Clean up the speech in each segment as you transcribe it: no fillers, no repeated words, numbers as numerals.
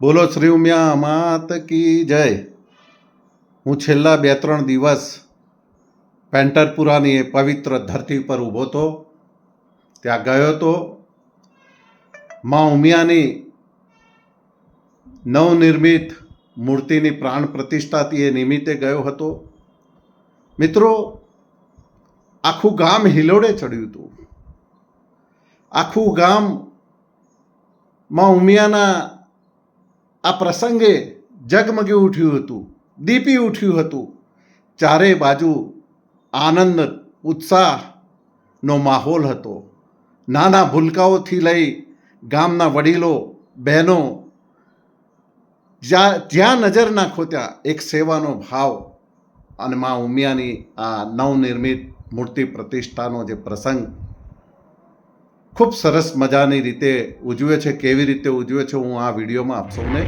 બોલો શ્રી ઉમિયા માત કી જય. હું છેલ્લા 2-3 દિવસ પેન્ટરપુરાની એ પવિત્ર ધરતી પર ઊભો હતો. ત્યાં ગયો હતો. માં ઉમિયાની નવનિર્મિત મૂર્તિની પ્રાણ પ્રતિષ્ઠાથી એ નિમિત્તે ગયો હતો. મિત્રો, આખું ગામ હિલોડે ચડ્યું હતું. આખું ગામ માં ઉમિયાના આ પ્રસંગે જગમગી ઉઠ્યું હતું, દીપી ઉઠ્યું હતું. ચારે બાજુ આનંદ ઉત્સાહનો માહોલ હતો. નાના ભૂલકાઓથી લઈ ગામના વડીલો, બહેનો, જ્યાં નજર નાખો ત્યાં એક સેવાનો ભાવ અને માં ઉમિયાની આ નવનિર્મિત મૂર્તિ પ્રતિષ્ઠાનો જે પ્રસંગ ખૂબ સરસ મજાની રીતે ઉજવે છે. કેવી રીતે ઉજવે છે હું આ વિડીયોમાં આપ સૌને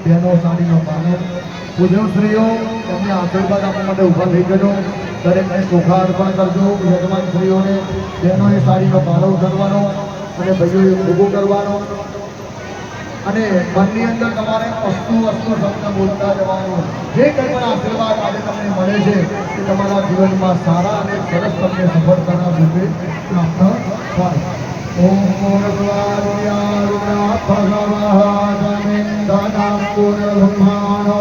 બહેનો સાડીનો પાલન પૂજનશ્રીઓ એમને આશીર્વાદ આપવા માટે ઊભા થઈ જજો. દરેકને ચોખા અર્પણ કરજો. યજમાન શ્રીઓને બહેનોએ સાડીનો પાલવ કરવાનો અને ભાઈઓએ ભોગો કરવાનો અને મનની અંદર તમારે અસ્તુ શબ્દ બોલતા જવાનું. જે કંઈ પણ આશીર્વાદ આજે તમને મળે છે એ તમારા જીવનમાં સારા અને સરસ તમને સફળતાના રૂપે પ્રાપ્ત થાય. ઓમ પૂર્ણસ્વાર્યારુણા ભગવઃ પૂર્ણબ્રહ્માણો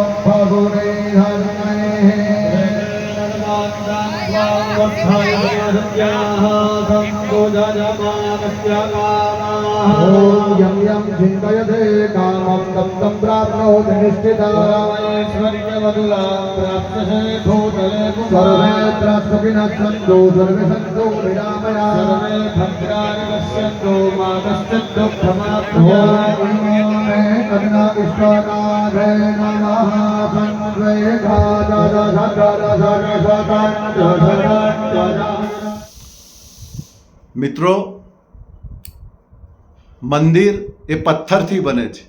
यम यम चिंतयते कामं तं तं प्राप्नोति निश्चितम्. सर्वे सन्तु निरामया भद्राणि पश्यन्तु मा कश्चित् दुःखमाप्नुयात्. करुणा इष्टनाथे नमः. મિત્રો, મંદિર એ પથ્થરથી બને છે,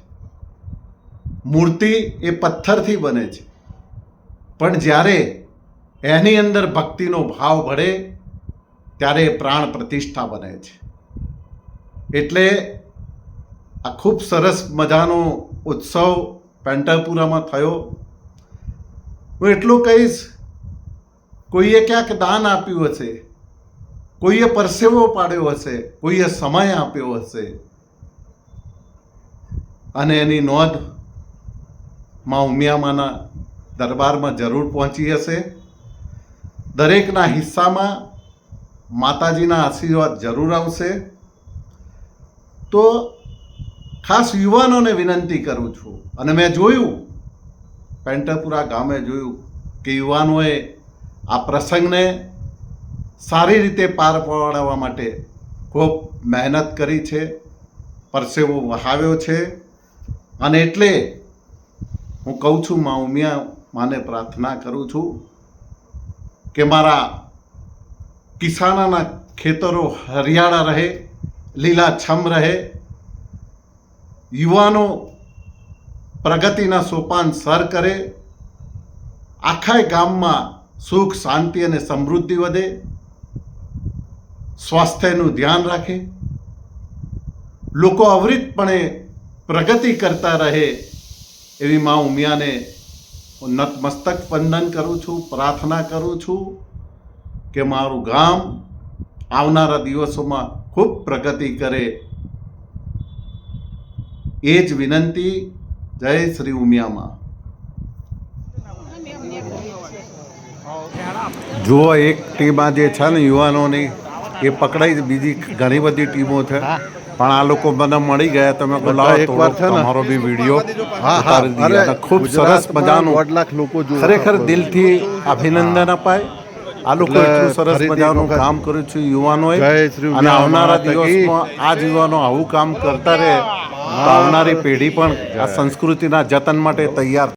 મૂર્તિ એ પથ્થરથી બને છે, પણ જ્યારે એની અંદર ભક્તિનો ભાવ ભળે ત્યારે પ્રાણ પ્રતિષ્ઠા બને છે. એટલે આ ખૂબ સરસ મજાનો ઉત્સવ પેન્ટાપુરામાં થયો. હું એટલું કહીશ, કોઈએ ક્યાંક દાન આપ્યું હશે, કોઈએ પરસેવો પાડ્યો હશે, કોઈએ સમય આપ્યો હશે અને એની નોંધ માં ઉમિયામાના દરબારમાં જરૂર પહોંચી હશે. દરેકના હિસ્સામાં માતાજીના આશીર્વાદ જરૂર આવશે. તો ખાસ યુવાનોને વિનંતી કરું છું, અને મેં જોયું પેન્ટાપુરા ગામે જોયું કે યુવાનોએ આ પ્રસંગને સારી રીતે પાર પાડવા માટે ખૂબ મહેનત કરી છે, પરસેવો વહાવ્યો છે. અને એટલે હું કહું છું, મા ઉમિયા માને પ્રાર્થના કરું છું કે મારા કિસાનોના ખેતરો હરિયાળા રહે, લીલાછમ રહે, યુવાનો પ્રગતિના સોપાન સર કરે, આખા ગામમાં સુખ, શાંતિ અને સમૃદ્ધિ વધે, સ્વાસ્થ્યનું ધ્યાન રાખે, લોકો અવિરતપણે પ્રગતિ કરતા રહે, એવી મા ઉમિયાને હું નતમસ્તક વંદન કરું છું, પ્રાર્થના કરું છું કે મારું ગામ આવનારા દિવસોમાં ખૂબ પ્રગતિ કરે. એ જ વિનંતી. જય શ્રી ઉમિયામાં. જુઓ, એક ટીમ આ જે છે ને યુવાનોની, એ પકડાઈ, બીજી ઘણી બધી ટીમો છે, પણ આ લોકો મને મળી ગયા. તમે એકવાર છે ને તમારો બી વિડીયો ખૂબ સરસ મજાનું, ખરેખર દિલથી અભિનંદન અપાય. આ લોકો એટલું સરસ મજાનું કામ કર્યું છે યુવાનોએ, અને આવનારા દિવસમાં આ જ યુવાનો આવું કામ કરતા રહે તો આવનારી પેઢી પણ આ સંસ્કૃતિના જતન માટે તૈયાર